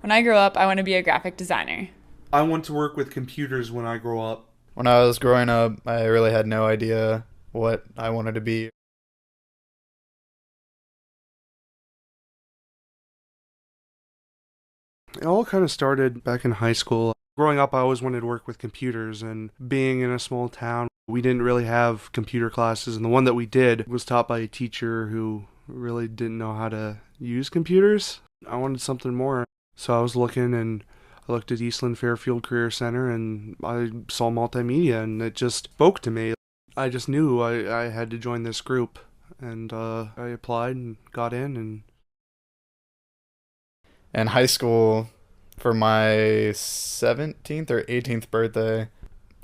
When I grow up, I want to be a graphic designer. I want to work with computers when I grow up. When I was growing up, I really had no idea what I wanted to be. It all kind of started back in high school. Growing up, I always wanted to work with computers, and being in a small town, we didn't really have computer classes, and the one that we did was taught by a teacher who really didn't know how to use computers. I wanted something more, so I was looking, and I looked at Eastland Fairfield Career Center, and I saw multimedia, and it just spoke to me. I just knew I had to join this group, and I applied and got in, and In high school, for my 17th or 18th birthday,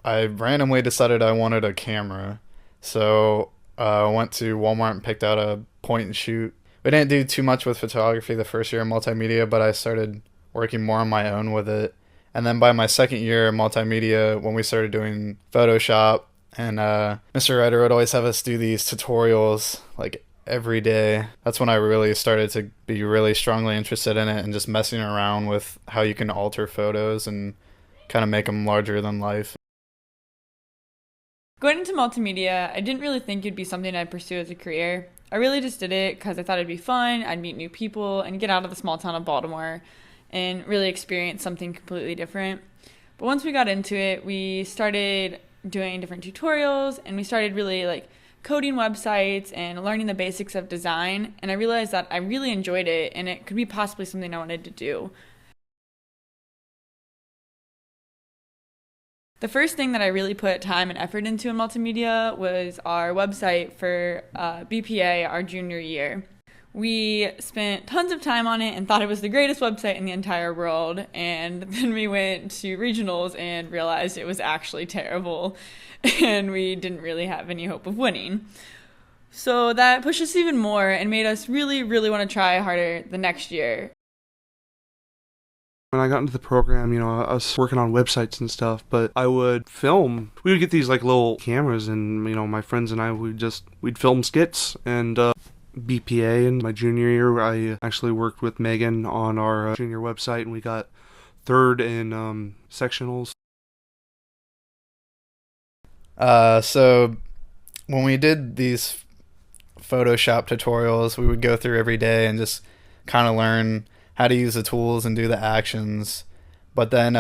I randomly decided I wanted a camera. So I went to Walmart and picked out a point and shoot. We didn't do too much with photography the first year in multimedia, but I started working more on my own with it. And then by my second year in multimedia, when we started doing Photoshop, and Mr. Ryder would always have us do these tutorials like every day. That's when I really started to be really strongly interested in it and just messing around with how you can alter photos and kind of make them larger than life. Going into multimedia, I didn't really think it'd be something I'd pursue as a career. I really just did it because I thought it'd be fun, I'd meet new people, and get out of the small town of Baltimore and really experience something completely different. But once we got into it, we started doing different tutorials and we started really coding websites and learning the basics of design, and I realized that I really enjoyed it and it could be possibly something I wanted to do. The first thing that I really put time and effort into in multimedia was our website for BPA our junior year. We spent tons of time on it and thought it was the greatest website in the entire world, and then we went to regionals and realized it was actually terrible and we didn't really have any hope of winning. So that pushed us even more and made us really, really want to try harder the next year. when I got into the program, I was working on websites and stuff, but I would film. We would get these like little cameras, and my friends and I we'd film skits. And BPA in my junior year, I actually worked with Megan on our junior website, and we got third in sectionals. So when we did these Photoshop tutorials, we would go through every day and just kind of learn how to use the tools and do the actions. But then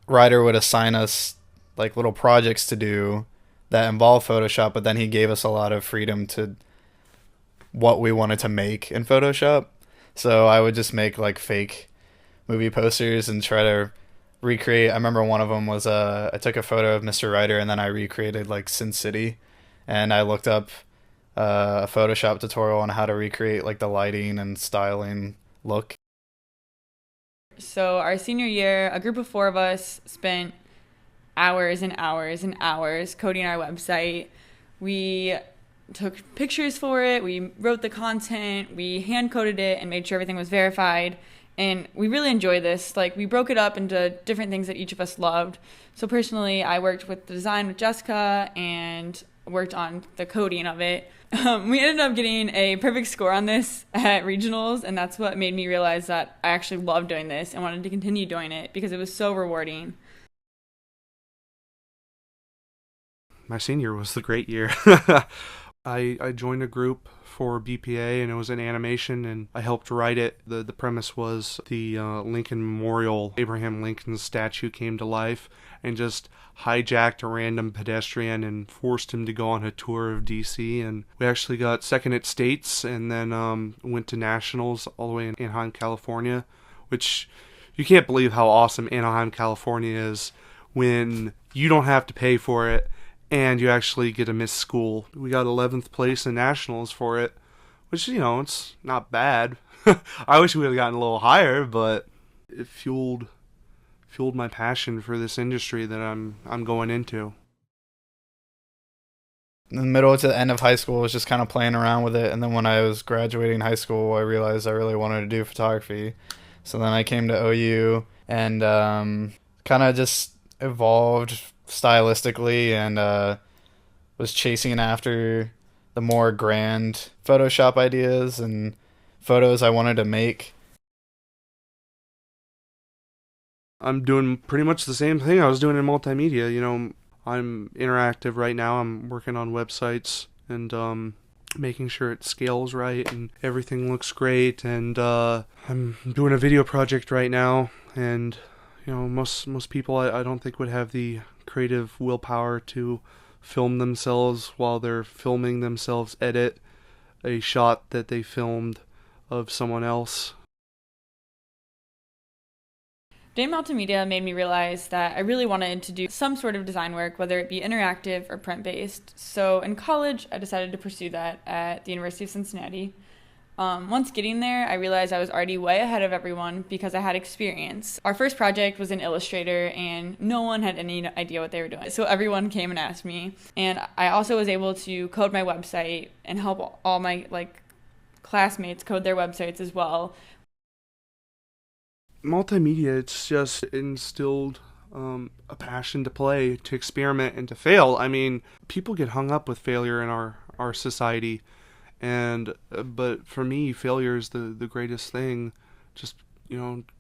Ryder would assign us like little projects to do that involve Photoshop, but then he gave us a lot of freedom to what we wanted to make in Photoshop. So I would just make like fake movie posters and try to recreate. I remember one of them was I took a photo of Mr. Ryder and then I recreated like Sin City, and I looked up a Photoshop tutorial on how to recreate like the lighting and styling look. So our senior year, a group of four of us spent hours and hours and hours coding our website. We took pictures for it, we wrote the content, we hand coded it and made sure everything was verified. And we really enjoyed this. Like, we broke it up into different things that each of us loved. So personally, I worked with the design with Jessica and worked on the coding of it. We ended up getting a perfect score on this at regionals, and that's what made me realize that I actually loved doing this and wanted to continue doing it because it was so rewarding. My senior was the great year. I joined a group for BPA, and it was an animation, and I helped write it. The premise was the Lincoln Memorial, Abraham Lincoln's statue came to life and just hijacked a random pedestrian and forced him to go on a tour of DC. And we actually got second at states, and then went to nationals all the way in Anaheim, California, which you can't believe how awesome Anaheim, California is when you don't have to pay for it and you actually get to miss school. We got 11th place in nationals for it, which, it's not bad. I wish we would have gotten a little higher, but it fueled my passion for this industry that I'm going into. In the middle to the end of high school, I was just kind of playing around with it, and then when I was graduating high school, I realized I really wanted to do photography. So then I came to OU and kind of just evolved stylistically, and was chasing after the more grand Photoshop ideas and photos I wanted to make. I'm doing pretty much the same thing I was doing in multimedia. I'm interactive right now. I'm working on websites and making sure it scales right and everything looks great. And I'm doing a video project right now. And most people I don't think would have the creative willpower to film themselves while they're filming themselves edit a shot that they filmed of someone else. Doing multimedia made me realize that I really wanted to do some sort of design work, whether it be interactive or print-based. So in college, I decided to pursue that at the University of Cincinnati. Once getting there, I realized I was already way ahead of everyone because I had experience. Our first project was in Illustrator, and no one had any idea what they were doing. So everyone came and asked me. And I also was able to code my website and help all my classmates code their websites as well. Multimedia, it's just instilled a passion to play, to experiment, and to fail. I mean, people get hung up with failure in our society, and but for me, failure is the greatest thing. Just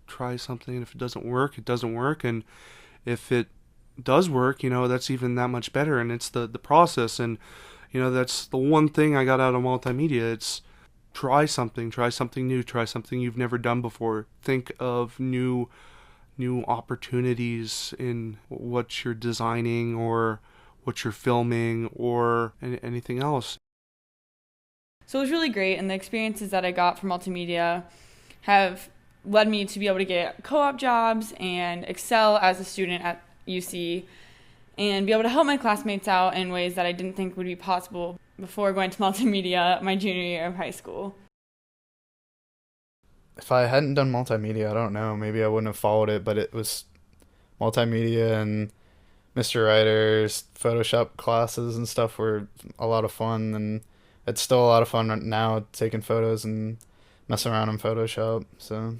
try something, and if it doesn't work, it doesn't work, and if it does work, that's even that much better. And it's the process, and that's the one thing I got out of multimedia. It's try something new, try something you've never done before. Think of new opportunities in what you're designing or what you're filming or anything else. So it was really great, and the experiences that I got from multimedia have led me to be able to get co-op jobs and excel as a student at UC and be able to help my classmates out in ways that I didn't think would be possible before going to multimedia my junior year of high school. If I hadn't done multimedia, I don't know, maybe I wouldn't have followed it, but it was multimedia and Mr. Writer's Photoshop classes and stuff were a lot of fun, and it's still a lot of fun right now taking photos and messing around in Photoshop, so